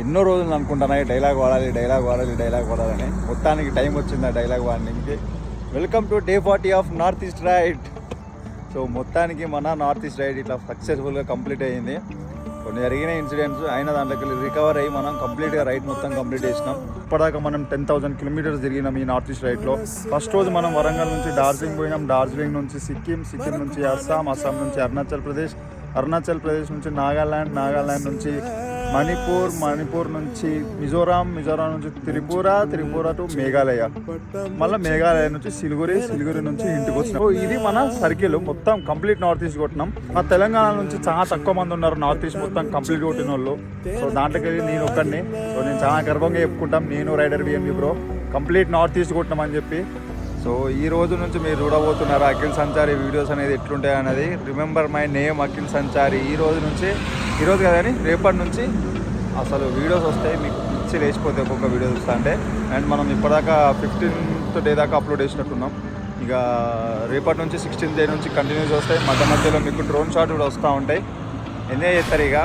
ఎన్నో రోజులు అనుకుంటున్నా డైలాగ్ వాడాలని. మొత్తానికి టైం వచ్చింది ఆ డైలాగ్ వాడడానికి. Welcome to day 40 of north east ride. So మొత్తానికి మన నార్త్ ఈస్ట్ రైడ్ ఇట్లా సక్సెస్ఫుల్గా కంప్లీట్ అయ్యింది. కొన్ని జరిగిన ఇన్సిడెంట్స్ అయిన దాంట్లోకి రికవర్ అయ్యి మనం కంప్లీట్గా రైడ్ మొత్తం కంప్లీట్ చేసినాం. ఇప్పటిదాకా మనం 10,000 కిలోమీటర్స్ తిరిగినాం ఈ నార్త్ ఈస్ట్ రైడ్లో. ఫస్ట్ రోజు మనం వరంగల్ నుంచి డార్జిలింగ్ పోయినాం, డార్జిలింగ్ నుంచి సిక్కిం నుంచి అస్సాం నుంచి అరుణాచల్ ప్రదేశ్ నుంచి నాగాల్యాండ్ నుంచి మణిపూర్ నుంచి మిజోరాం నుంచి త్రిపుర టు మేఘాలయ, మళ్ళీ మేఘాలయ నుంచి సిలిగురి నుంచి ఇంటికి వచ్చినాం. ఇది మన సర్కిల్ మొత్తం కంప్లీట్ నార్త్ ఈస్ట్ కొట్టినాం. మా తెలంగాణ నుంచి చాలా తక్కువ మంది ఉన్నారు నార్త్ ఈస్ట్ మొత్తం కంప్లీట్ కొట్టిన వాళ్ళు. సో దాంట్లోకి నేను ఒక్కడిని. సో నేను చాలా గర్వంగా చెప్పుకుంటాం, నేను rider BNV bro complete north east కొట్టినామని చెప్పి. సో ఈ రోజు నుంచి మీరు చూడబోతున్నారు అఖిల్ సంచారి వీడియోస్ అనేది ఎట్లుంటాయి అనేది. రిమెంబర్ మై నేమ్ అఖిల్ సంచారి. ఈ రోజు కదని రేపటి నుంచి అసలు వీడియోస్ వస్తాయి, మీకు పిచ్చి లేచిపోతే ఒక్కొక్క వీడియో చూస్తా అంటే. అండ్ మనం ఇప్పటిదాకా 15th డే దాకా అప్లోడ్ చేసినట్టున్నాం. ఇక రేపటి నుంచి 16th డే నుంచి కంటిన్యూస్ వస్తాయి. మధ్యలో మీకు డ్రోన్ షాట్ కూడా వస్తూ ఉంటాయి. ఎంజాయ్ చేస్తారు. ఇక